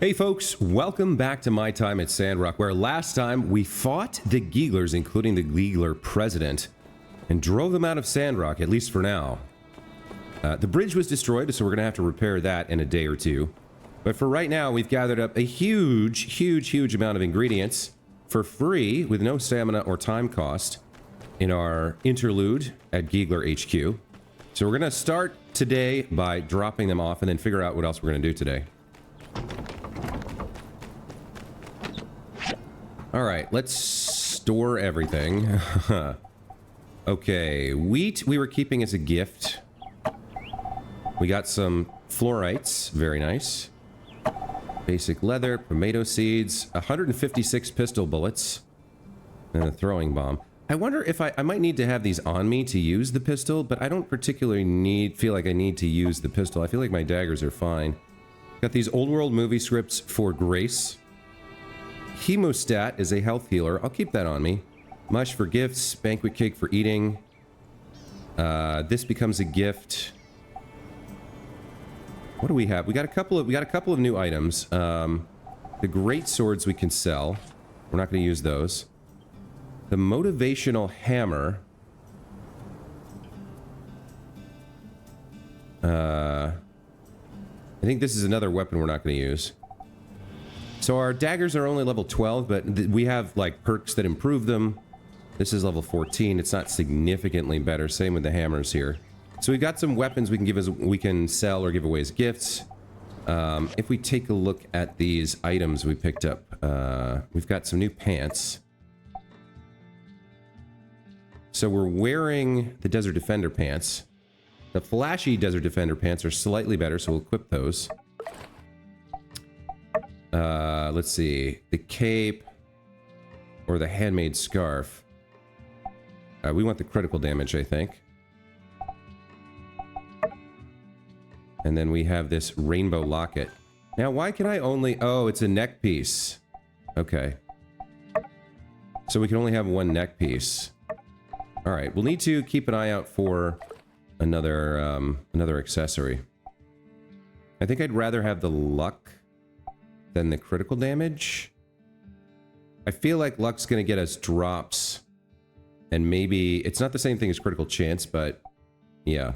Hey folks, welcome back to my time at Sandrock, where last time we fought the Geeglers, including the Geegler president, and drove them out of Sandrock, at least for now. The bridge was destroyed, so we're going to have to repair that in a day or two. But for right now, we've gathered up a huge amount of ingredients for free with no stamina or time cost in our interlude at Geegler HQ. So we're going to start today by dropping them off and then figure out what else we're going to do today. Alright, let's store everything. Okay, wheat we were keeping as a gift. We got some fluorites, very nice. Basic leather, tomato seeds, 156 pistol bullets, and a throwing bomb. I wonder if I might need to have these on me to use the pistol, but I don't particularly feel like I need to use the pistol. I feel like my daggers are fine. Got these old world movie scripts for Grace. Hemostat is a health healer. I'll keep that on me. Mush for gifts. Banquet cake for eating. This becomes a gift. What do we have? We got a couple of new items. The great swords we can sell. We're not going to use those. The motivational hammer. I think this is another weapon we're not going to use. So our daggers are only level 12, but we have like perks that improve them. This is level 14. It's not significantly better. Same with the hammers here. So we've got some weapons we can sell or give away as gifts. If we take a look at these items we picked up, we've got some new pants. So we're wearing the Desert Defender pants. The flashy Desert Defender pants are slightly better, so we'll equip those. Let's see. The cape or the handmade scarf. We want the critical damage, I think. And then we have this rainbow locket. Now, why can I only... Oh, it's a neck piece. Okay. So we can only have one neck piece. Alright, we'll need to keep an eye out for another, another accessory. I think I'd rather have the luck than the critical damage. I feel like luck's gonna get us drops. And maybe... It's not the same thing as critical chance, but... Yeah.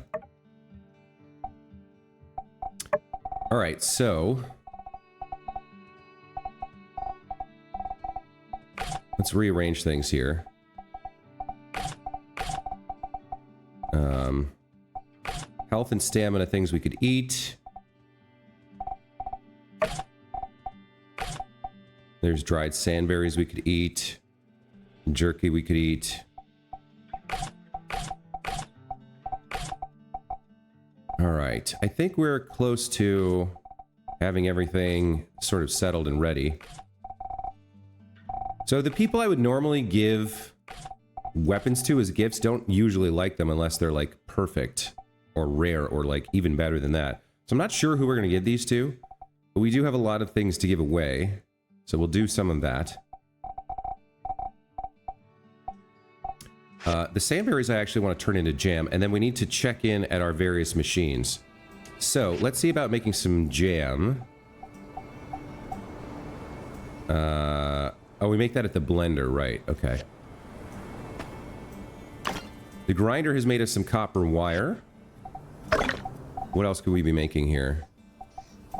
Alright, so... Let's rearrange things here. Health and stamina things we could eat. There's dried sandberries we could eat. Jerky we could eat. Alright, I think we're close to having everything sort of settled and ready. So the people I would normally give weapons to as gifts don't usually like them unless they're like perfect or rare or like even better than that. So I'm not sure who we're going to give these to, but we do have a lot of things to give away. So we'll do some of that. The sandberries I actually want to turn into jam, and then we need to check in at our various machines. So, let's see about making some jam. Oh, we make that at the blender, right, okay. The grinder has made us some copper wire. What else could we be making here?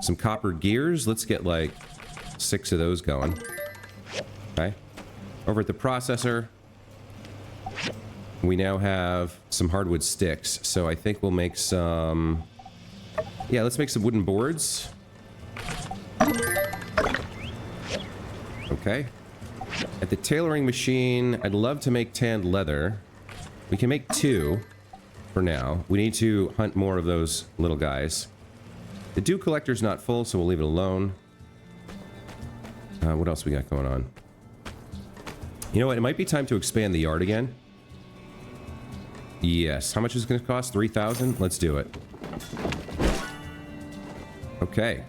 Some copper gears, let's get like 6 of those going. Okay. Over at the processor, we now have some hardwood sticks, so I think we'll make some... Yeah, let's make some wooden boards. Okay. At the tailoring machine, I'd love to make tanned leather. We can make 2 for now. We need to hunt more of those little guys. The dew collector's not full, so we'll leave it alone. What else we got going on? You know what? It might be time to expand the yard again. Yes. How much is it going to cost? 3,000? Let's do it. Okay.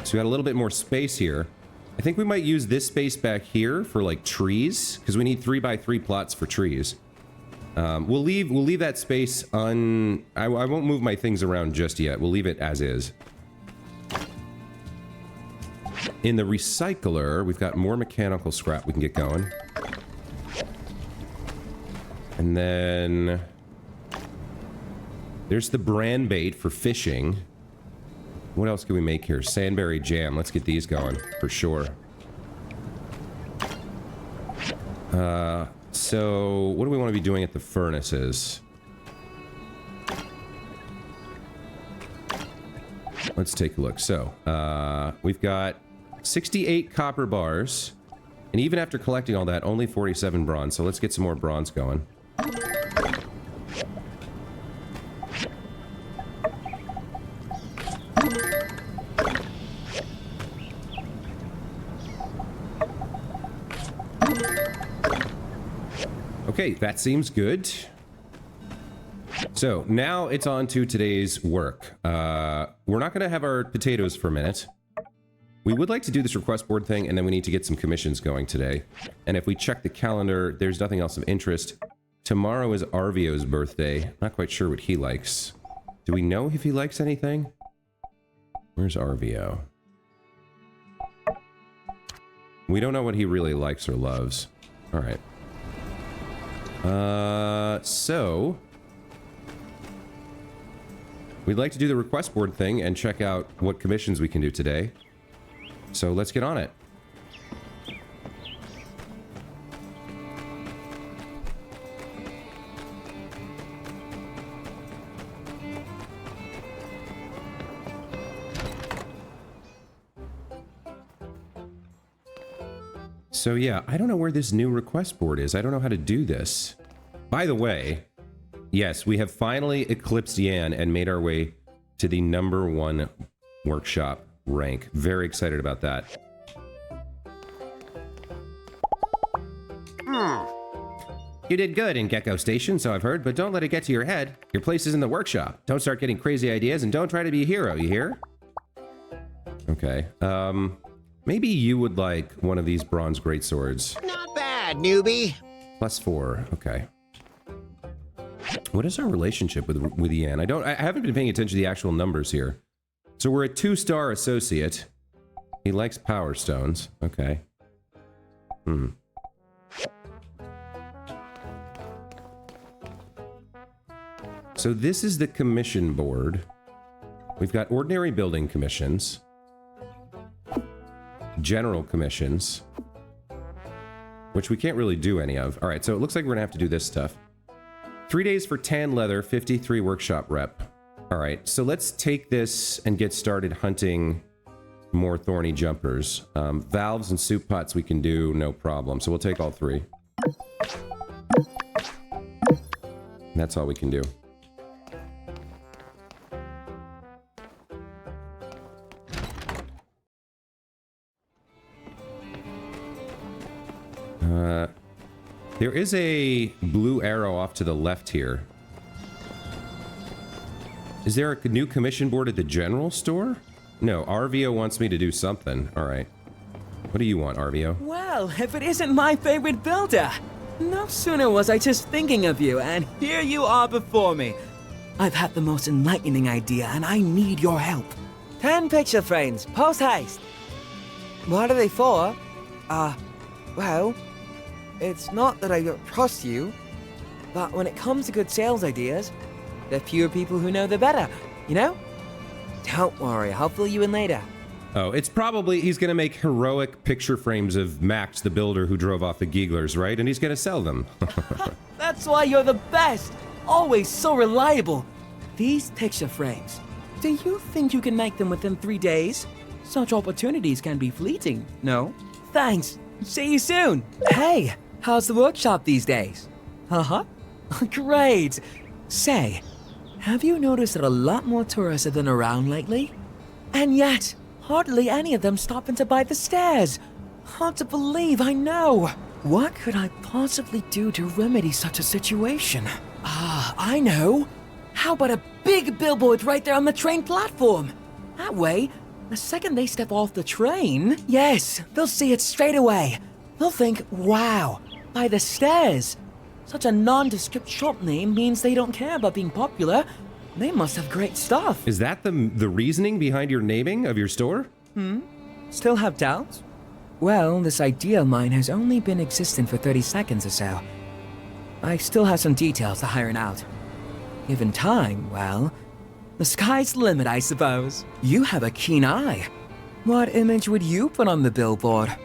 So we got a little bit more space here. I think we might use this space back here for like trees, because we need 3x3 plots for trees. We'll leave that space I won't move my things around just yet. We'll leave it as is. in the recycler, we've got more mechanical scrap we can get going. And then there's the brand bait for fishing. What else can we make here? Sandberry jam. Let's get these going for sure. So what do we want to be doing at the furnaces? Let's take a look. So, we've got 68 copper bars, and even after collecting all that, only 47 bronze. So let's get some more bronze going. Okay, that seems good. So, now it's on to today's work. We're not going to have our potatoes for a minute. We would like to do this request board thing, and then we need to get some commissions going today. And if we check the calendar, there's nothing else of interest. Tomorrow is Arvio's birthday. Not quite sure what he likes. Do we know if he likes anything? Where's Arvio? We don't know what he really likes or loves. Alright. So we'd like to do the request board thing and check out what commissions we can do today. So let's get on it. So yeah, I don't know where this new request board is. I don't know how to do this. By the way, yes, we have finally eclipsed Yan and made our way to the #1 workshop rank. Very excited about that. You did good in Gecko Station, so I've heard, but don't let it get to your head. Your place is in the workshop. Don't start getting crazy ideas and don't try to be a hero, you hear? Okay, maybe you would like one of these bronze greatswords. Not bad, newbie. +4, okay. What is our relationship with Yan? I haven't been paying attention to the actual numbers here. So we're a 2-star associate. He likes power stones. Okay. So this is the commission board. We've got ordinary building commissions. General commissions. Which we can't really do any of. Alright, so it looks like we're gonna have to do this stuff. 3 days for tan leather, 53 workshop rep. Alright, so let's take this and get started hunting more thorny jumpers. Valves and soup pots we can do, no problem. So we'll take all 3. That's all we can do. There is a blue arrow off to the left here. Is there a new commission board at the general store? No, Arvio wants me to do something. All right. What do you want, Arvio? Well, if it isn't my favorite builder. No sooner was I just thinking of you, and here you are before me. I've had the most enlightening idea, and I need your help. 10 picture frames, post haste. What are they for? Well, it's not that I don't trust you, but when it comes to good sales ideas, the fewer people who know the better, you know? Don't worry, I'll fill you in later. Oh, it's probably he's going to make heroic picture frames of Max, the builder who drove off the Geeglers, right? And he's going to sell them. That's why you're the best! Always so reliable! These picture frames, do you think you can make them within 3 days? Such opportunities can be fleeting, no? Thanks! See you soon! Hey, how's the workshop these days? Uh-huh. Great! Say, have you noticed that a lot more tourists have been around lately? And yet, hardly any of them stop in to buy the stairs. Hard to believe, I know. What could I possibly do to remedy such a situation? I know. How about a big billboard right there on the train platform? That way, the second they step off the train, yes, they'll see it straight away. They'll think, wow, by the stairs. Such a nondescript shop name means they don't care about being popular. They must have great stuff. Is that the reasoning behind your naming of your store? Still have doubts? Well, this idea of mine has only been existent for 30 seconds or so. I still have some details to iron out. Given time, well, the sky's the limit, I suppose. You have a keen eye. What image would you put on the billboard?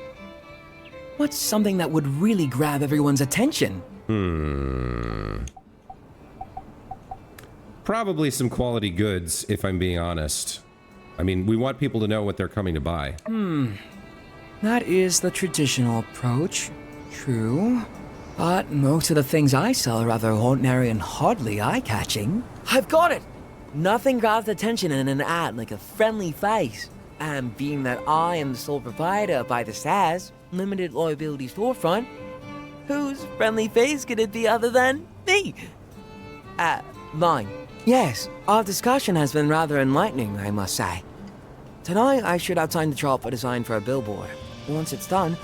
What's something that would really grab everyone's attention? Probably some quality goods, if I'm being honest. I mean, we want people to know what they're coming to buy. That is the traditional approach. True. But most of the things I sell are rather ordinary and hardly eye-catching. I've got it! Nothing grabs attention in an ad like a friendly face. And being that I am the sole proprietor by the SAS, limited liability storefront, whose friendly face could it be other than me? Mine. Yes, our discussion has been rather enlightening, I must say. Tonight, I should outline the chart for design for a billboard. Once it's done,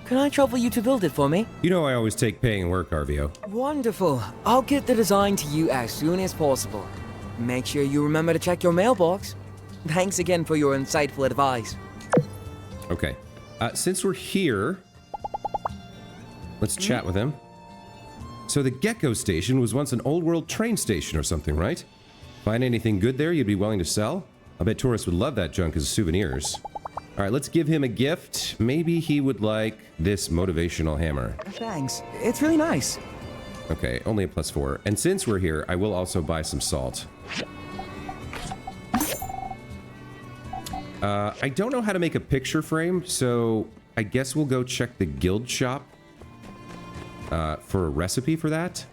can I trouble you to build it for me? You know I always take paying work, Arvio. Wonderful. I'll get the design to you as soon as possible. Make sure you remember to check your mailbox. Thanks again for your insightful advice. Okay. Since we're here, let's chat with him. So the Gecko Station was once an old world train station or something, right? Find anything good there you'd be willing to sell? I bet tourists would love that junk as souvenirs. All right, let's give him a gift. Maybe he would like this motivational hammer. Thanks. It's really nice. Okay, only a +4. And since we're here, I will also buy some salt. I don't know how to make a picture frame, so I guess we'll go check the guild shop for a recipe for that.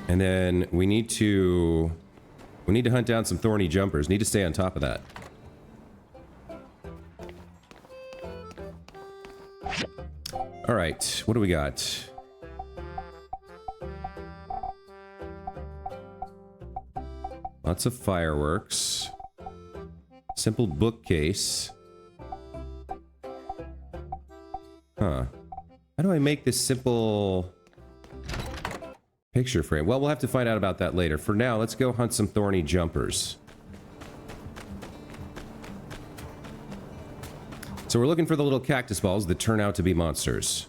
And then we need to hunt down some thorny jumpers. Need to stay on top of that. All right, what do we got? Lots of fireworks. Simple bookcase. Huh. How do I make this simple picture frame? Well, we'll have to find out about that later. For now, let's go hunt some thorny jumpers. So we're looking for the little cactus balls that turn out to be monsters.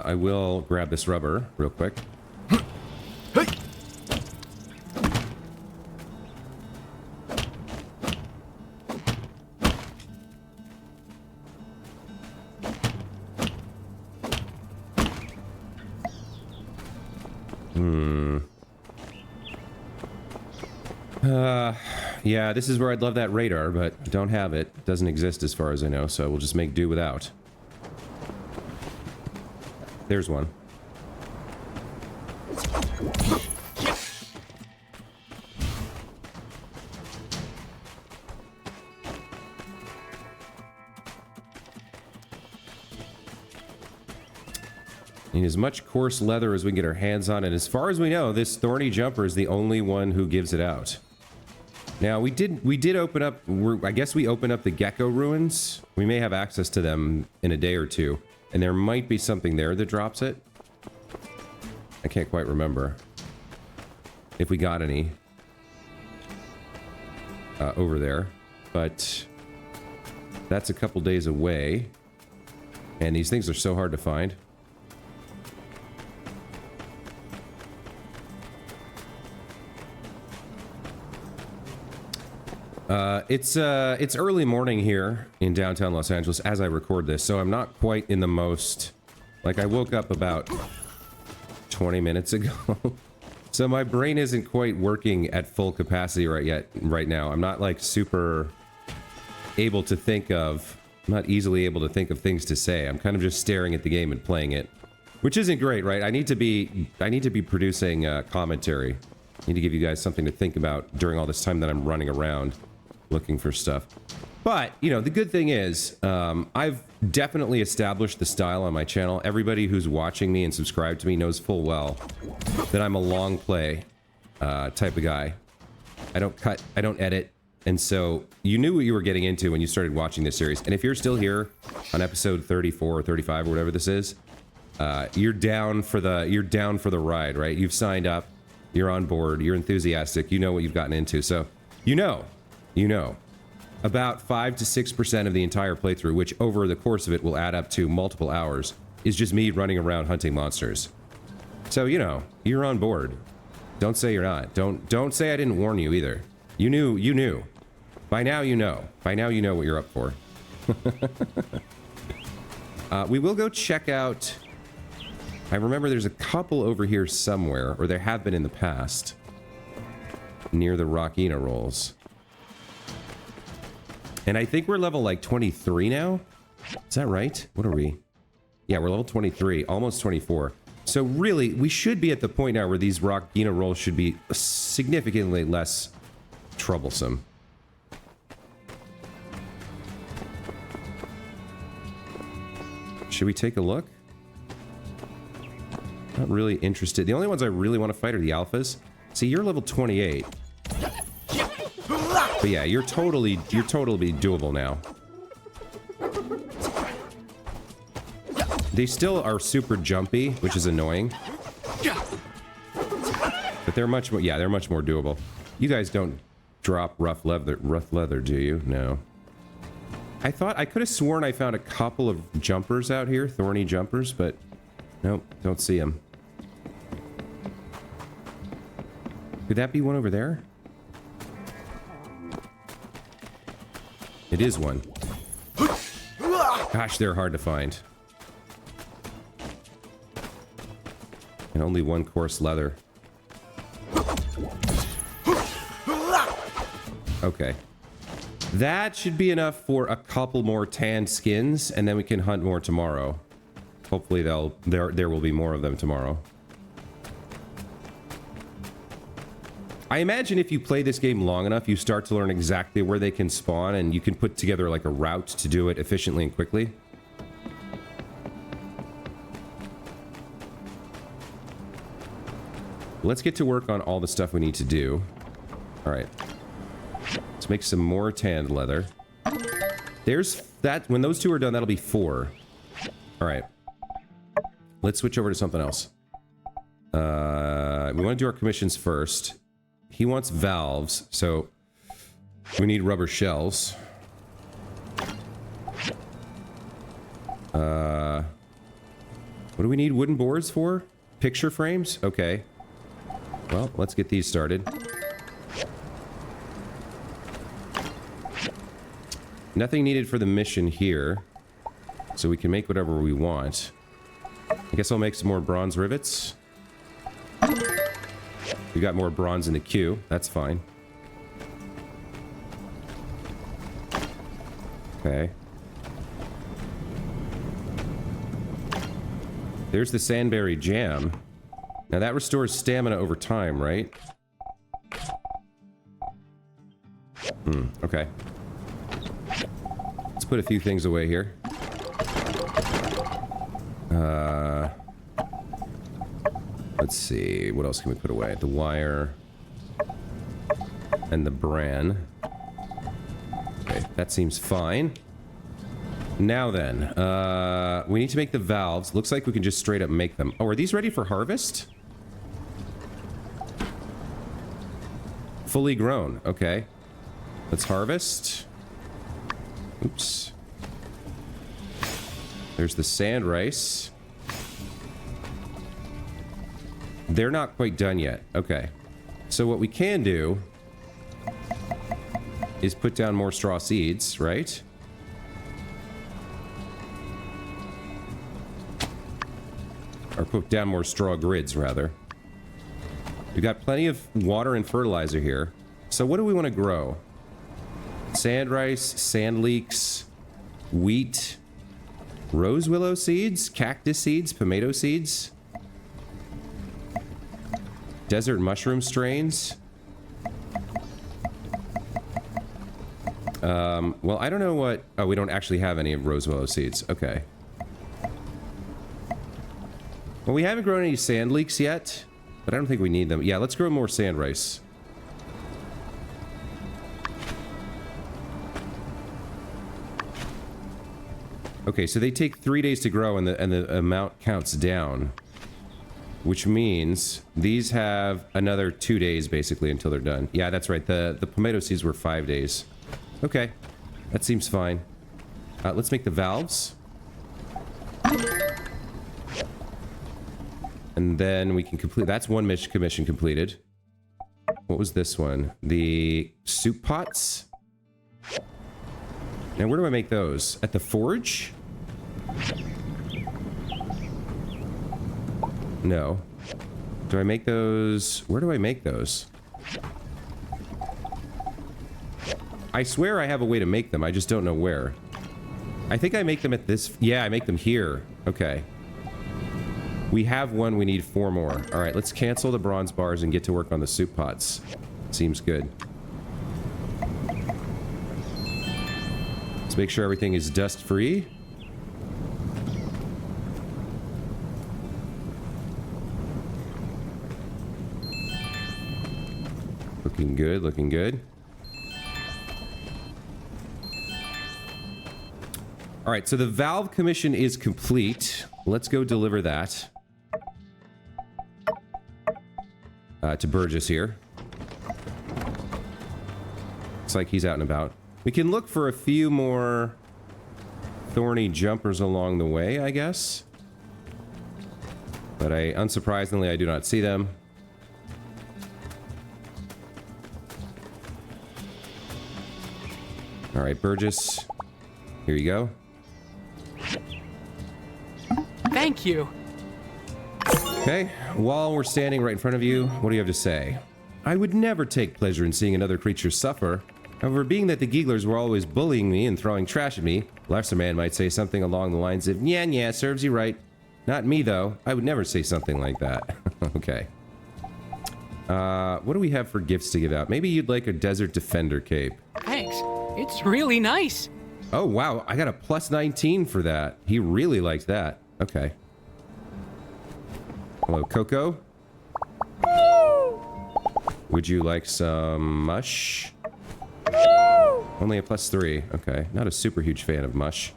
I will grab this rubber real quick. Yeah, this is where I'd love that radar, but don't have it. It doesn't exist as far as I know, so we'll just make do without. There's one. Need as much coarse leather as we can get our hands on, and as far as we know, this thorny jumper is the only one who gives it out. Now, we did open up, I guess we opened up the Gecko ruins. We may have access to them in a day or two, and there might be something there that drops it. I can't quite remember if we got any over there, but that's a couple days away, and these things are so hard to find. It's early morning here in downtown Los Angeles as I record this, so I'm not quite in the most... Like, I woke up about 20 minutes ago, so my brain isn't quite working at full capacity right now. I'm not, like, super able to think of... I'm not easily able to think of things to say. I'm kind of just staring at the game and playing it, which isn't great, right? I need to be producing commentary. I need to give you guys something to think about during all this time that I'm running around looking for stuff. But, you know, the good thing is, I've definitely established the style on my channel. Everybody who's watching me and subscribed to me knows full well that I'm a long play type of guy. I don't cut, I don't edit. And so you knew what you were getting into when you started watching this series. And if you're still here on episode 34 or 35 or whatever this is, you're down for the ride, right? You've signed up, you're on board, you're enthusiastic, you know what you've gotten into. So you know, about 5 to 6% of the entire playthrough, which over the course of it will add up to multiple hours, is just me running around hunting monsters. So, you know, you're on board. Don't say you're not. Don't say I didn't warn you either. You knew. By now you know. By now you know what you're up for. We will go check out... I remember there's a couple over here somewhere, or there have been in the past, near the Rockina rolls. And I think we're level like 23 now? Is that right? What are we? Yeah, we're level 23, almost 24. So really, we should be at the point now where these Rockina rolls should be significantly less troublesome. Should we take a look? Not really interested. The only ones I really want to fight are the alphas. See, you're level 28. But yeah, you're totally doable now. They still are super jumpy, which is annoying. But they're much more, yeah, they're much more doable. You guys don't drop rough leather, do you? No. I thought, I could have sworn I found a couple of jumpers out here, thorny jumpers, but nope, don't see them. Could that be one over there? It is one. Gosh, they're hard to find. And only one coarse leather. Okay. That should be enough for a couple more tanned skins, and then we can hunt more tomorrow. Hopefully there will be more of them tomorrow. I imagine if you play this game long enough, you start to learn exactly where they can spawn, and you can put together like a route to do it efficiently and quickly. Let's get to work on all the stuff we need to do. All right. Let's make some more tanned leather. There's that. When those two are done, that'll be 4. All right. Let's switch over to something else. We want to do our commissions first. He wants valves, so we need rubber shells. What do we need wooden boards for? Picture frames? Okay. Well, let's get these started. Nothing needed for the mission here, so we can make whatever we want. I guess I'll make some more bronze rivets. We got more bronze in the queue. That's fine. Okay. There's the sandberry jam. Now that restores stamina over time, right? Okay. Let's put a few things away here. Let's see, what else can we put away? The wire and the bran. Okay, that seems fine. Now then, we need to make the valves. Looks like we can just straight up make them. Oh, are these ready for harvest? Fully grown, okay. Let's harvest. Oops. There's the sand rice. They're not quite done yet. Okay. So what we can do is put down more straw seeds, right? Or put down more straw grids, rather. We've got plenty of water and fertilizer here. So what do we want to grow? Sand rice, sand leeks, wheat, rose willow seeds, cactus seeds, pimento seeds, desert mushroom strains. Well, I don't know what... Oh, we don't actually have any rose willow seeds. Okay. Well, we haven't grown any sand leeks yet. but I don't think we need them. Yeah, let's grow more sand rice. Okay, so they take 3 days to grow, and the amount counts down, which means these have another 2 days basically until they're done. Yeah, that's right. The tomato seeds were 5 days. Okay, that seems fine. Let's make the valves. And then we can complete... That's one commission completed. What was this one? The soup pots? Now, where do I make those? At the forge? No. Do I make those... Where do I make those? I swear I have a way to make them. I just don't know where. I think I make them at this... Yeah, I make them here. Okay. We have one. We need 4 more. All right, let's cancel the bronze bars and get to work on the soup pots. Seems good. Let's make sure everything is dust-free. Looking good, looking good. All right, so the valve commission is complete. Let's go deliver that to Burgess here. Looks like he's out and about. We can look for a few more thorny jumpers along the way, I guess. But unsurprisingly, I do not see them. All right, Burgess, here you go. Thank you. Okay, while we're standing right in front of you, what do you have to say? I would never take pleasure in seeing another creature suffer. However, being that the Geeglers were always bullying me and throwing trash at me, a lesser man might say something along the lines of, yeah, serves you right. Not me, though. I would never say something like that. Okay. What do we have for gifts to give out? Maybe you'd like a Desert Defender cape. Thanks. It's really nice. Oh, wow. I got a plus 19 for that. He really likes that. Okay. Hello, Coco. Would you like some mush? Only a plus 3. Okay. Not a super huge fan of mush.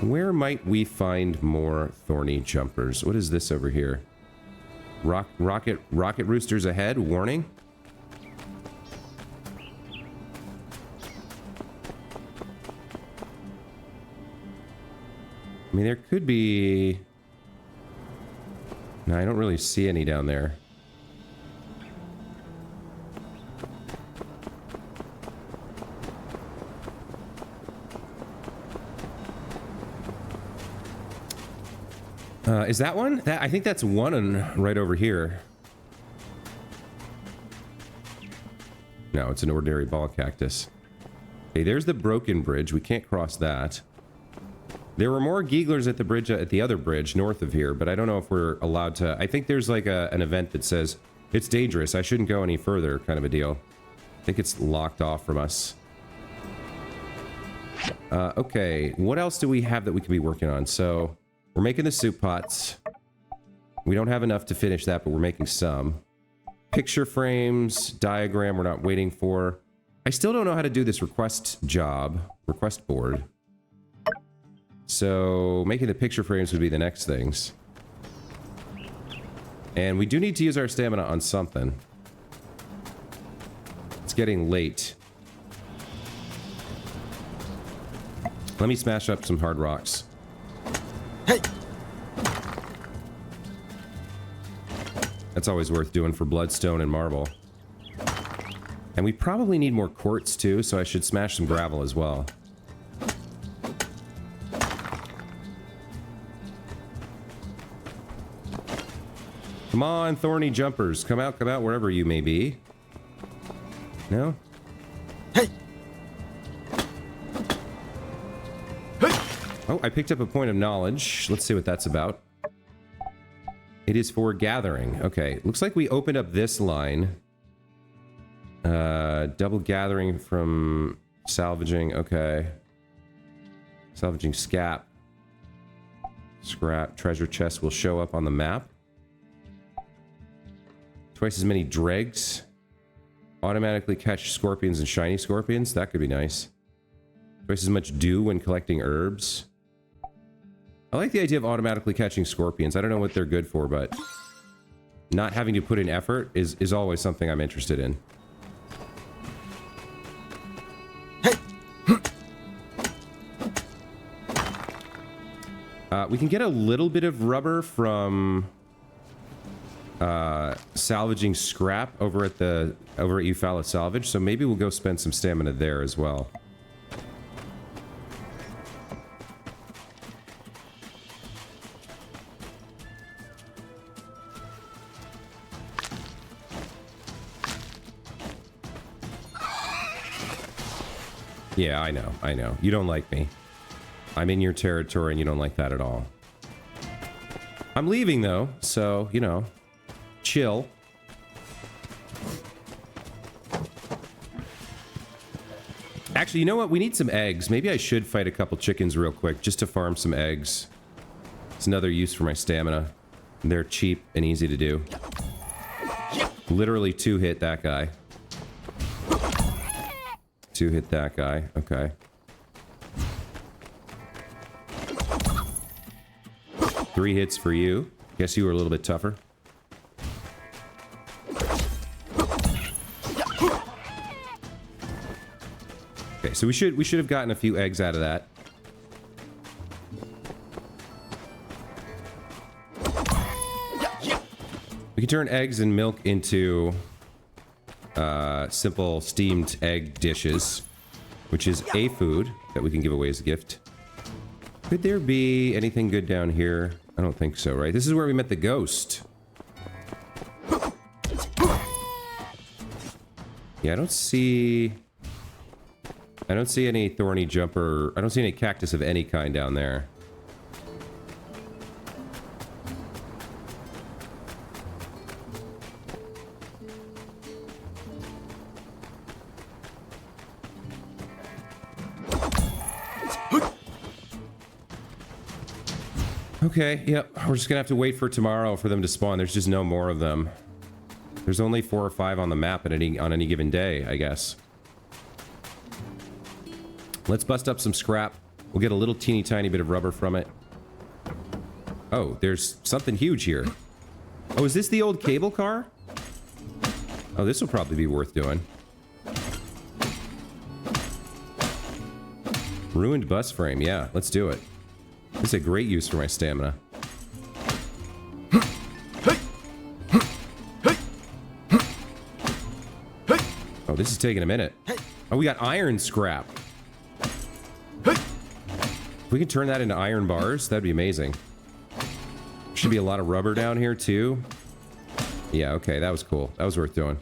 Where might we find more thorny jumpers? What is this over here? Rocket roosters ahead. Warning. I mean, there could be... No, I don't really see any down there. Is that one? I think that's one right over here. No, it's an ordinary ball cactus. Okay, there's the broken bridge. We can't cross that. There were more Geeglers at the bridge, at the other bridge north of here, but I don't know if we're allowed to... I think there's like an event that says, it's dangerous, I shouldn't go any further, kind of a deal. I think it's locked off from us. Okay, what else do we have that we could be working on? So, we're making the soup pots. We don't have enough to finish that, but we're making some. Picture frames, diagram we're not waiting for. I still don't know how to do this request board. So, making the picture frames would be the next things. And we do need to use our stamina on something. It's getting late. Let me smash up some hard rocks. Hey! That's always worth doing for bloodstone and marble. And we probably need more quartz too, so I should smash some gravel as well. Come on, thorny jumpers. Come out wherever you may be. No? Hey! Hey! Oh, I picked up a point of knowledge. Let's see what that's about. It is for gathering. Okay, looks like we opened up this line. Double gathering from salvaging. Okay. Salvaging scrap. Treasure chest will show up on the map. Twice as many dregs. Automatically catch scorpions and shiny scorpions. That could be nice. Twice as much dew when collecting herbs. I like the idea of automatically catching scorpions. I don't know what they're good for, but not having to put in effort is always something I'm interested in. We can get a little bit of rubber from salvaging scrap over at Eufaula Salvage, so maybe we'll go spend some stamina there as well. Yeah, I know. You don't like me. I'm in your territory and you don't like that at all. I'm leaving though, so, you know, chill. Actually, you know what? We need some eggs. Maybe I should fight a couple chickens real quick just to farm some eggs. It's another use for my stamina. They're cheap and easy to do. Literally 2-hit that guy. 2-hit that guy. Okay. 3 hits for you. Guess you were a little bit tougher. Okay, so we should have gotten a few eggs out of that. We can turn eggs and milk into simple steamed egg dishes, which is a food that we can give away as a gift. Could there be anything good down here? I don't think so, right? This is where we met the ghost. Yeah, I don't see any thorny jumper. I don't see any cactus of any kind down there. Okay, yep. We're just gonna have to wait for tomorrow for them to spawn. There's just no more of them. There's only 4 or 5 on the map on any given day, I guess. Let's bust up some scrap. We'll get a little teeny tiny bit of rubber from it. Oh, there's something huge here. Oh, is this the old cable car? Oh, this will probably be worth doing. Ruined bus frame. Yeah, let's do it. This is a great use for my stamina. Oh, this is taking a minute. Oh, we got iron scrap. If we can turn that into iron bars, that'd be amazing. Should be a lot of rubber down here, too. Yeah, okay, that was cool. That was worth doing.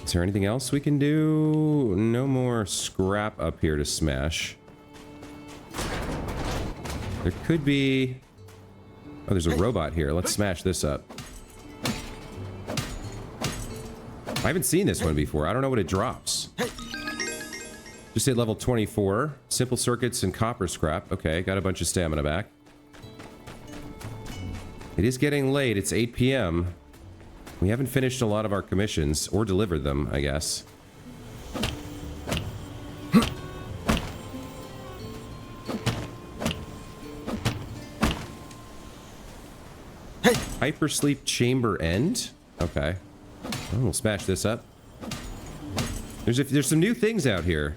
Is there anything else we can do? No more scrap up here to smash. There could be... Oh, there's a robot here. Let's smash this up. I haven't seen this one before. I don't know what it drops. Just hit level 24. Simple circuits and copper scrap. Okay, got a bunch of stamina back. It is getting late. It's 8 p.m. We haven't finished a lot of our commissions, or delivered them, I guess. Hypersleep chamber end? Okay. Oh, we'll smash this up. There's some new things out here.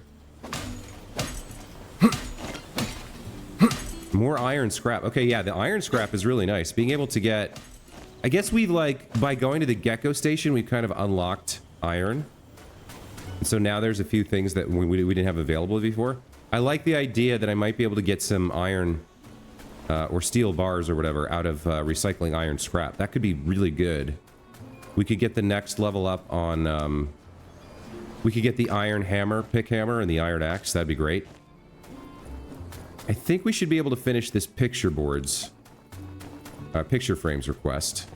More iron scrap. Okay, yeah, the iron scrap is really nice. Being able to get... I guess we've, like, by going to the Gecko Station, we've kind of unlocked iron. And so now there's a few things that we didn't have available before. I like the idea that I might be able to get some iron or steel bars or whatever out of recycling iron scrap. That could be really good. We could get the next level up on... we could get the iron hammer, pick hammer, and the iron axe. That'd be great. I think we should be able to finish this picture boards... picture frames request.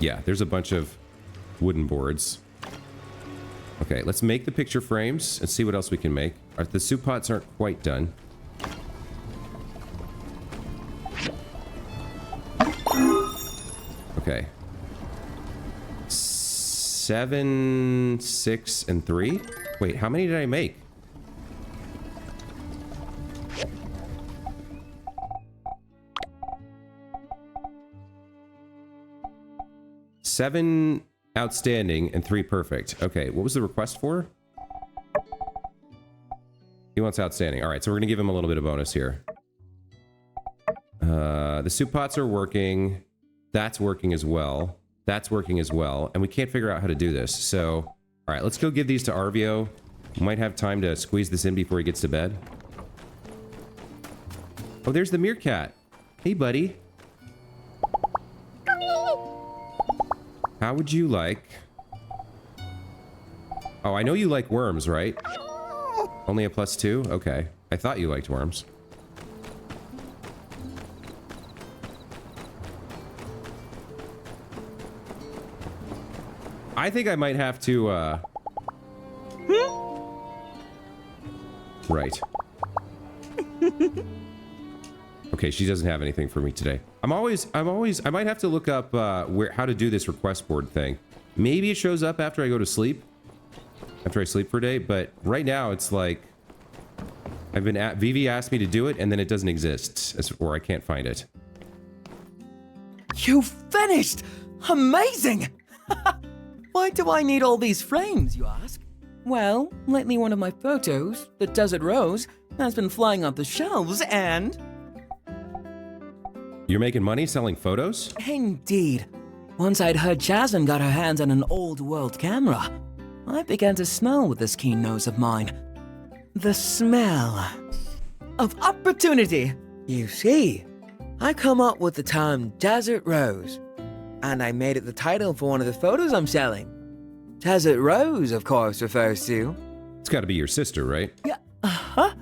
Yeah, there's a bunch of wooden boards. Okay, let's make the picture frames and see what else we can make. The soup pots aren't quite done. Okay. 7, 6, and 3? Wait, how many did I make? Seven outstanding and 3 perfect. Okay, what was the request for? He wants outstanding. All right, so we're gonna give him a little bit of bonus here. The soup pots are working. That's working as well. That's working as well. And we can't figure out how to do this. So, all right, let's go give these to Arvio. We might have time to squeeze this in before he gets to bed. Oh, there's the meerkat. Hey, buddy. How would you like... Oh, I know you like worms, right? Only a +2? Okay. I thought you liked worms. I think I might have to, Right. Okay, she doesn't have anything for me today. I might have to look up, how to do this request board thing. Maybe it shows up after I go to sleep. After I sleep for a day, but right now it's like... Vivi asked me to do it, and then it doesn't exist, or I can't find it. You finished! Amazing! Why do I need all these frames, you ask? Well, lately one of my photos, the Desert Rose, has been flying off the shelves and... You're making money selling photos? Indeed. Once I'd heard Jasmine got her hands on an old world camera, I began to smell with this keen nose of mine. The smell of opportunity. You see, I come up with the term Desert Rose, and I made it the title for one of the photos I'm selling. Desert Rose, of course, refers to... It's gotta be your sister, right? Yeah, uh-huh.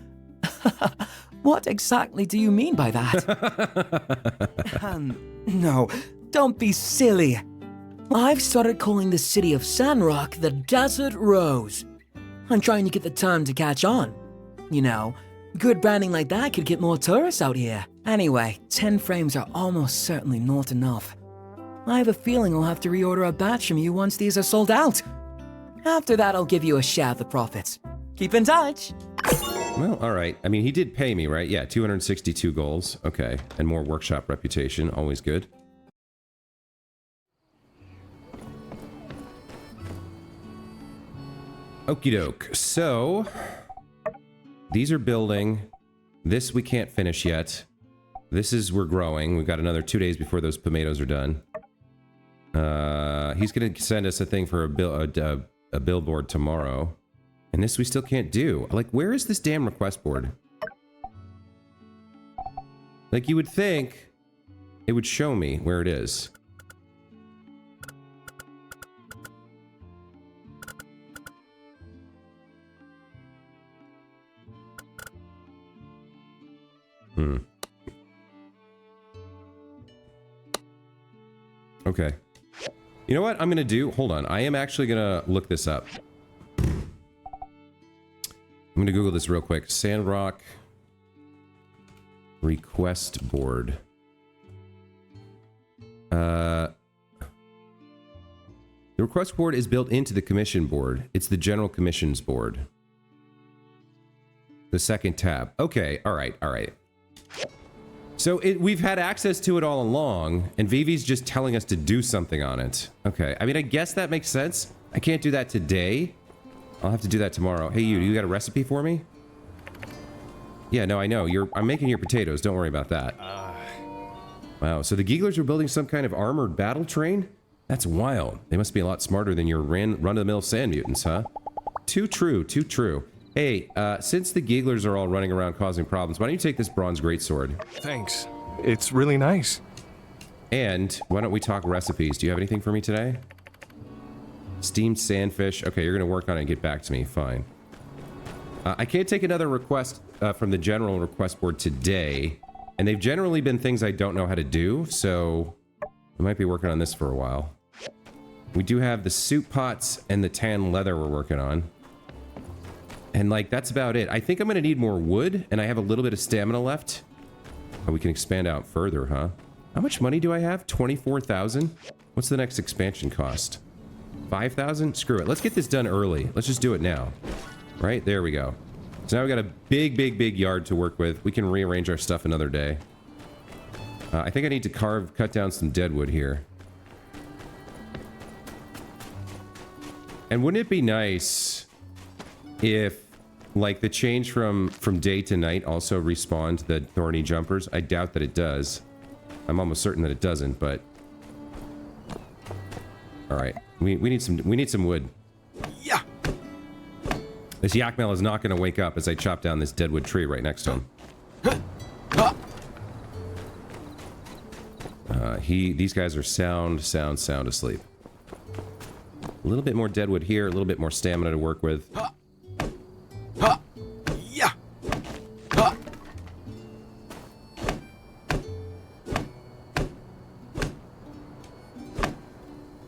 What exactly do you mean by that? No, don't be silly. I've started calling the city of Sandrock the Desert Rose. I'm trying to get the term to catch on. You know, good branding like that could get more tourists out here. Anyway, 10 frames are almost certainly not enough. I have a feeling I'll have to reorder a batch from you once these are sold out. After that, I'll give you a share of the profits. Keep in touch. Well, all right. I mean, he did pay me, right? Yeah, 262 goals. Okay. And more workshop reputation. Always good. Okie doke. So, these are building. This we can't finish yet. This is, we're growing. We've got another 2 days before those tomatoes are done. He's going to send us a thing for a billboard tomorrow. And this we still can't do. Like, where is this damn request board? Like, you would think it would show me where it is. Okay. You know what I'm gonna do? Hold on. I am actually gonna look this up. I'm gonna Google this real quick. Sandrock request board. The request board is built into the commission board. It's the general commissions board. The second tab. Okay, all right, all right. So we've had access to it all along, and Vivi's just telling us to do something on it. Okay, I mean, I guess that makes sense. I can't do that today. I'll have to do that tomorrow. Hey, you got a recipe for me? Yeah, no, I know. I'm making your potatoes. Don't worry about that. Wow, so the Geeglers are building some kind of armored battle train? That's wild. They must be a lot smarter than your run-of-the-mill sand mutants, huh? Too true, too true. Hey, since the Geeglers are all running around causing problems, why don't you take this bronze greatsword? Thanks. It's really nice. And why don't we talk recipes? Do you have anything for me today? Steamed sandfish. Okay, you're going to work on it and get back to me. Fine. I can't take another request from the general request board today. And they've generally been things I don't know how to do, so I might be working on this for a while. We do have the soup pots and the tan leather we're working on. And, like, that's about it. I think I'm going to need more wood, and I have a little bit of stamina left. Oh, we can expand out further, huh? How much money do I have? 24,000? What's the next expansion cost? 5,000? Screw it. Let's get this done early. Let's just do it now. Right? There we go. So now we got a big yard to work with. We can rearrange our stuff another day. I think I need to cut down some deadwood here. And wouldn't it be nice if, like, the change from day to night also respawned the thorny jumpers? I doubt that it does. I'm almost certain that it doesn't, but... Alright. We need some wood. Yeah. This Yakmel is not going to wake up as I chop down this deadwood tree right next to him. These guys are sound asleep. A little bit more deadwood here, a little bit more stamina to work with. Yeah.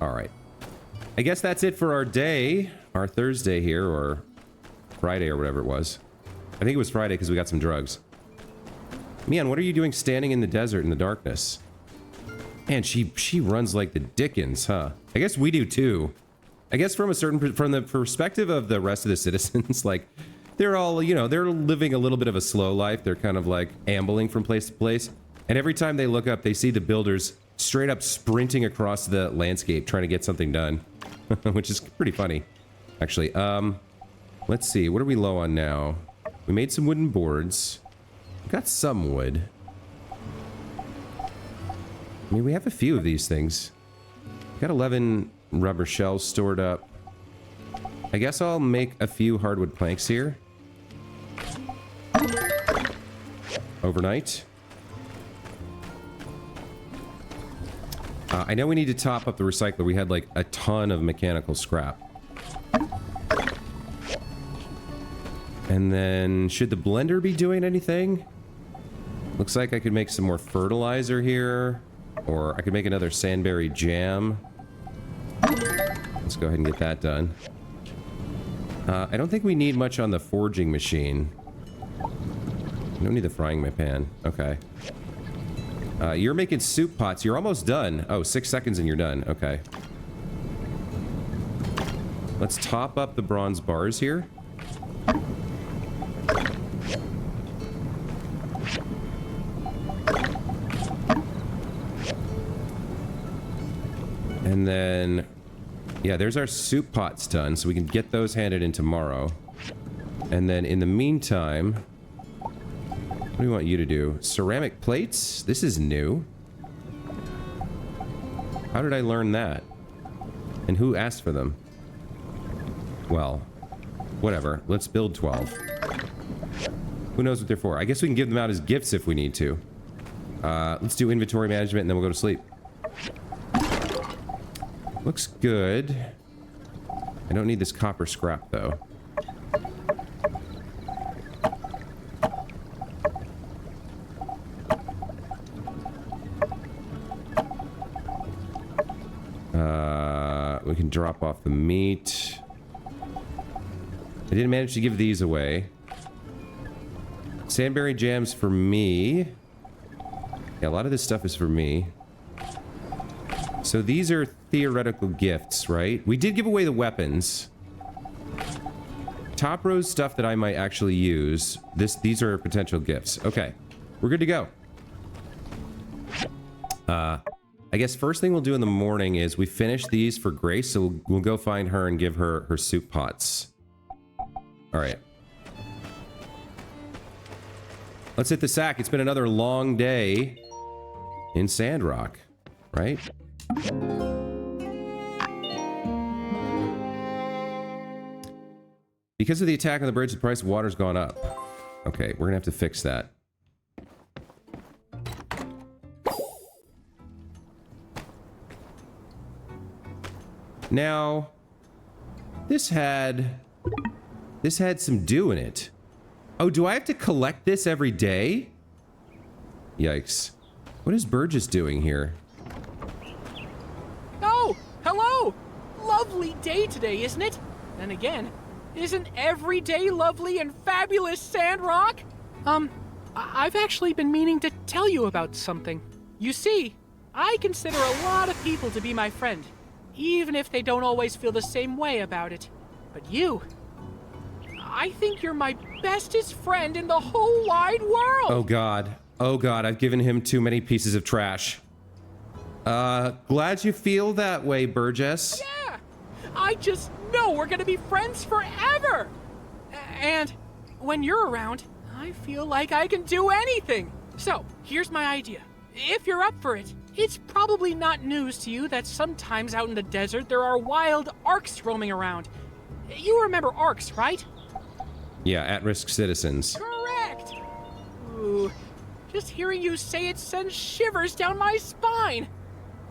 Alright. I guess that's it for our day. Our Thursday here, or Friday or whatever it was. I think it was Friday because we got some drugs. Man, what are you doing standing in the desert in the darkness? Man, she runs like the Dickens, huh? I guess we do too. I guess from the perspective of the rest of the citizens, like, they're all, you know, they're living a little bit of a slow life. They're kind of like ambling from place to place. And every time they look up, they see the builders straight up sprinting across the landscape trying to get something done. Which is pretty funny, actually. Let's see, what are we low on now? We made some wooden boards. We got some wood. I mean, we have a few of these things. We got 11 rubber shells stored up. I guess I'll make a few hardwood planks here. Overnight. I know we need to top up the recycler. We had like a ton of mechanical scrap. And then, should the blender be doing anything? Looks like I could make some more fertilizer here. Or I could make another sandberry jam. Let's go ahead and get that done. I don't think we need much on the forging machine. I don't need the frying pan. Okay. You're making soup pots. You're almost done. Oh, 6 seconds and you're done. Okay. Let's top up the bronze bars here. And then, yeah, there's our soup pots done, so we can get those handed in tomorrow. And then in the meantime, what do we want you to do? Ceramic plates? This is new. How did I learn that? And who asked for them? Well, whatever. Let's build 12. Who knows what they're for? I guess we can give them out as gifts if we need to. Let's do inventory management and then we'll go to sleep. Looks good. I don't need this copper scrap, though. We can drop off the meat. I didn't manage to give these away. Sandberry jams for me. Yeah, a lot of this stuff is for me. So these are theoretical gifts, right? We did give away the weapons. Top row stuff that I might actually use. These are potential gifts. Okay, we're good to go. I guess first thing we'll do in the morning is we finish these for Grace, so we'll go find her and give her her soup pots. All right. Let's hit the sack. It's been another long day in Sandrock, right? Because of the attack on the bridge, the price of water's gone up. Okay, we're gonna have to fix that. Now, this had some dew in it. Oh, do I have to collect this every day? Yikes. What is Burgess doing here? Oh, hello! lovely day today, isn't it? Then again, isn't every day lovely and fabulous, Sandrock? I've actually been meaning to tell you about something. You see, I consider a lot of people to be my friend, even if they don't always feel the same way about it. But you, I think you're my bestest friend in the whole wide world! Oh god. Oh god, I've given him too many pieces of trash. Glad you feel that way, Burgess. Yeah! I just know we're gonna be friends forever! And when you're around, I feel like I can do anything. So, here's my idea. If you're up for it, it's probably not news to you that sometimes out in the desert there are wild arcs roaming around. You remember arcs, right? Yeah, at-risk citizens. Correct! Ooh, just hearing you say it sends shivers down my spine.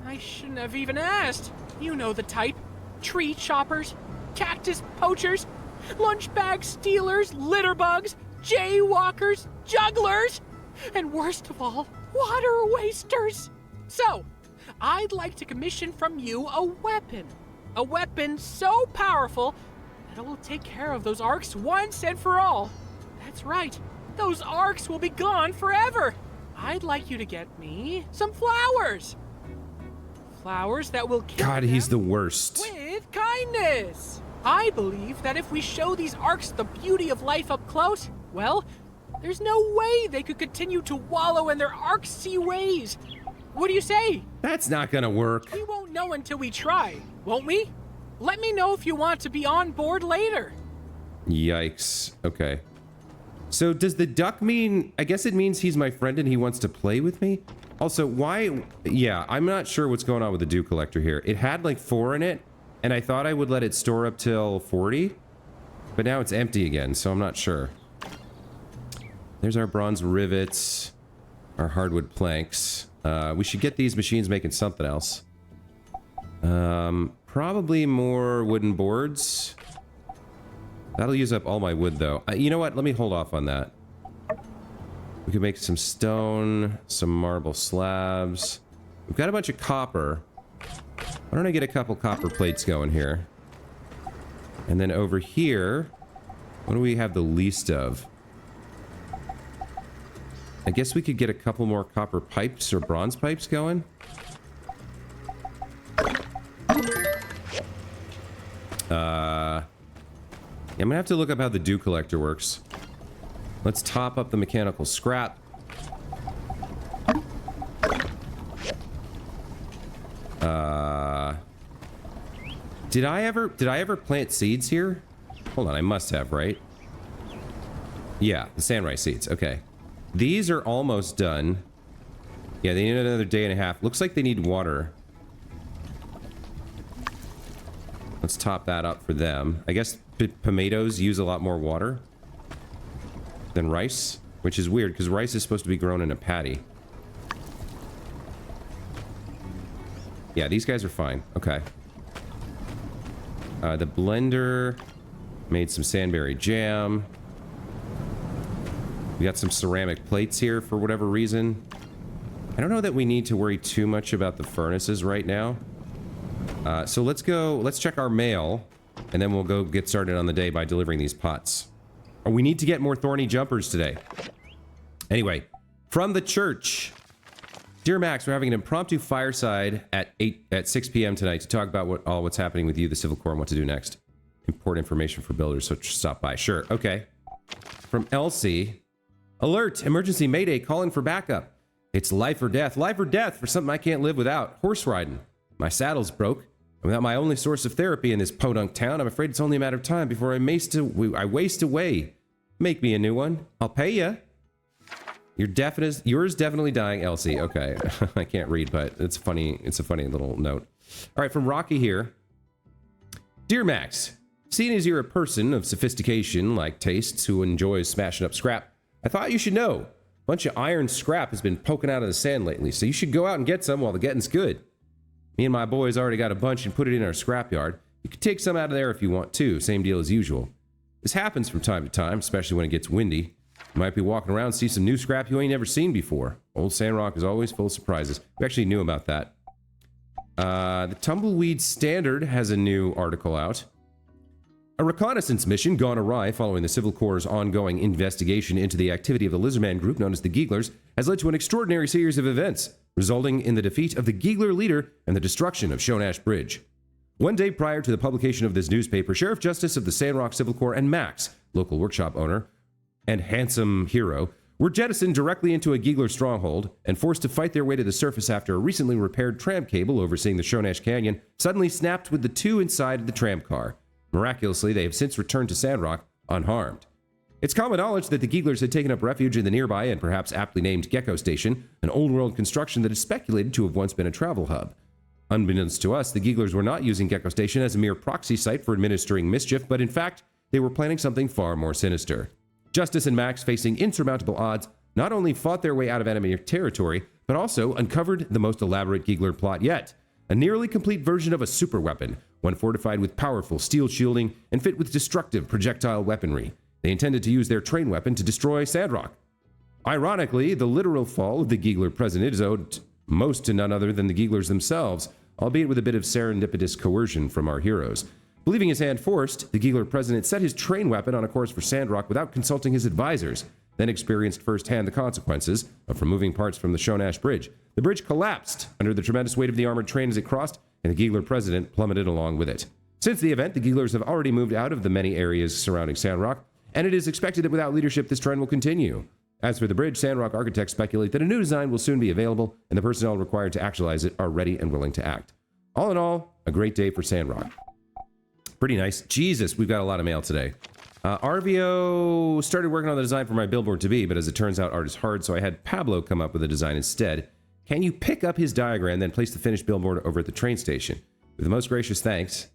I shouldn't have even asked. You know the type. Tree choppers, cactus poachers, lunch bag stealers, litter bugs, jaywalkers, jugglers, and worst of all, water wasters. So, I'd like to commission from you a weapon. A weapon so powerful that it will take care of those arcs once and for all. That's right, those arcs will be gone forever. I'd like you to get me some flowers. Flowers that will kill God, he's the them worst. with kindness. I believe that if we show these arcs the beauty of life up close, well, there's no way they could continue to wallow in their arcsy ways. What do you say? That's not gonna work. We won't know until we try, won't we? Let me know if you want to be on board later. Yikes. Okay. So does the duck mean... I guess it means he's my friend and he wants to play with me? Also, why... Yeah, I'm not sure what's going on with the dew collector here. It had like 4 in it, and I thought I would let it store up till 40, but now it's empty again, so I'm not sure. There's our bronze rivets, our hardwood planks. We should get these machines making something else. Probably more wooden boards. That'll use up all my wood, though. You know what? Let me hold off on that. We could make some stone, some marble slabs. We've got a bunch of copper. Why don't I get a couple copper plates going here? And then over here, what do we have the least of? I guess we could get a couple more copper pipes or bronze pipes going. I'm gonna have to look up how the dew collector works. Let's top up the mechanical scrap. Did I ever plant seeds here? Hold on, I must have, right? Yeah, the sand rice seeds. Okay. These are almost done. Yeah, they need another day and a half. Looks like they need water. Let's top that up for them. I guess tomatoes use a lot more water than rice, which is weird because rice is supposed to be grown in a paddy. Yeah, these guys are fine. Okay. The blender made some sandberry jam. We got some ceramic plates here for whatever reason. I don't know that we need to worry too much about the furnaces right now. So let's check our mail, and then we'll go get started on the day by delivering these pots. Oh, we need to get more thorny jumpers today. Anyway, from the church. Dear Max, we're having an impromptu fireside at 6 p.m. tonight to talk about what's happening with you, the Civil Corps, and what to do next. Important information for builders, so stop by. Sure, okay. From Elsie. Alert! Emergency mayday, calling for backup. It's life or death for something I can't live without. Horse riding. My saddle's broke. Without my only source of therapy in this podunk town, I'm afraid it's only a matter of time before I waste away. Make me a new one. I'll pay ya. Yours definitely dying, Elsie. Okay. I can't read, but it's funny. It's a funny little note. All right, from Rocky here. Dear Max, seeing as you're a person of sophistication like tastes who enjoys smashing up scrap, I thought you should know. A bunch of iron scrap has been poking out of the sand lately, so you should go out and get some while the getting's good. Me and my boys already got a bunch and put it in our scrapyard. You could take some out of there if you want to. Same deal as usual. This happens from time to time, especially when it gets windy. You might be walking around and see some new scrap you ain't never seen before. Old Sandrock is always full of surprises. We actually knew about that. The Tumbleweed Standard has a new article out. A reconnaissance mission gone awry following the Civil Corps' ongoing investigation into the activity of the Lizardman group known as the Geeglers has led to an extraordinary series of events, resulting in the defeat of the Geegler leader and the destruction of Shonash Bridge. One day prior to the publication of this newspaper, Sheriff Justice of the Sandrock Civil Corps and Max, local workshop owner and handsome hero, were jettisoned directly into a Geegler stronghold and forced to fight their way to the surface after a recently repaired tram cable overseeing the Shonash Canyon suddenly snapped with the two inside the tram car. Miraculously, they have since returned to Sandrock unharmed. It's common knowledge that the Geeglers had taken up refuge in the nearby and perhaps aptly named Gecko Station, an old-world construction that is speculated to have once been a travel hub. Unbeknownst to us, the Geeglers were not using Gecko Station as a mere proxy site for administering mischief, but in fact, they were planning something far more sinister. Justice and Max, facing insurmountable odds, not only fought their way out of enemy territory, but also uncovered the most elaborate Geegler plot yet. A nearly complete version of a superweapon, one fortified with powerful steel shielding and fit with destructive projectile weaponry. They intended to use their train weapon to destroy Sandrock. Ironically, the literal fall of the Geegler president is owed most to none other than the Geeglers themselves, albeit with a bit of serendipitous coercion from our heroes. Believing his hand forced, the Geegler president set his train weapon on a course for Sandrock without consulting his advisors, then experienced firsthand the consequences of removing parts from the Shonash Bridge. The bridge collapsed under the tremendous weight of the armored train as it crossed, and the Geegler president plummeted along with it. Since the event, the Geeglers have already moved out of the many areas surrounding Sandrock, and it is expected that without leadership, this trend will continue. As for the bridge, Sandrock architects speculate that a new design will soon be available, and the personnel required to actualize it are ready and willing to act. All in all, a great day for Sandrock. Pretty nice. Jesus, we've got a lot of mail today. Arvio started working on the design for my billboard to be, but as it turns out, art is hard, so I had Pablo come up with a design instead. Can you pick up his diagram, then place the finished billboard over at the train station? With the most gracious thanks.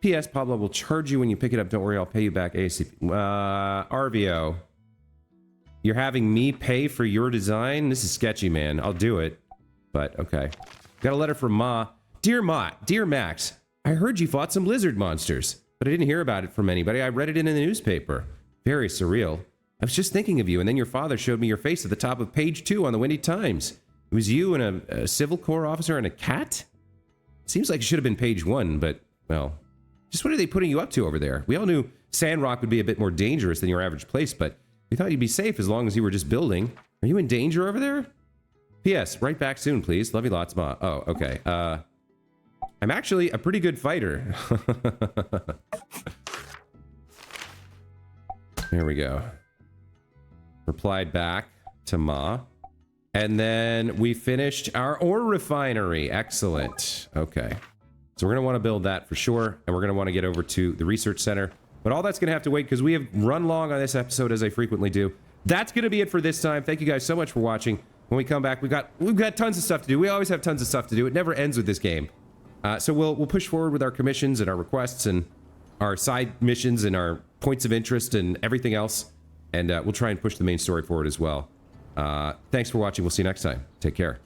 P.S. Pablo will charge you when you pick it up. Don't worry, I'll pay you back ASAP. Arvio. You're having me pay for your design? This is sketchy, man. I'll do it. But, okay. Got a letter from Ma. Dear Max, I heard you fought some lizard monsters, but I didn't hear about it from anybody. I read it in the newspaper. Very surreal. I was just thinking of you, and then your father showed me your face at the top of page 2 on the Windy Times. It was you and a Civil Corps officer and a cat? Seems like it should have been page 1, but, well, just what are they putting you up to over there? We all knew Sandrock would be a bit more dangerous than your average place, but we thought you'd be safe as long as you were just building. Are you in danger over there? P.S. Write back soon, please. Love you lots, Ma. Oh, okay. I'm actually a pretty good fighter. There we go. Replied back to Ma. And then we finished our ore refinery. Excellent. Okay. So we're going to want to build that for sure. And we're going to want to get over to the research center. But all that's going to have to wait because we have run long on this episode as I frequently do. That's going to be it for this time. Thank you guys so much for watching. When we come back, we've got tons of stuff to do. We always have tons of stuff to do. It never ends with this game. So we'll push forward with our commissions and our requests and our side missions and our points of interest and everything else. And we'll try and push the main story forward as well. Thanks for watching. We'll see you next time. Take care.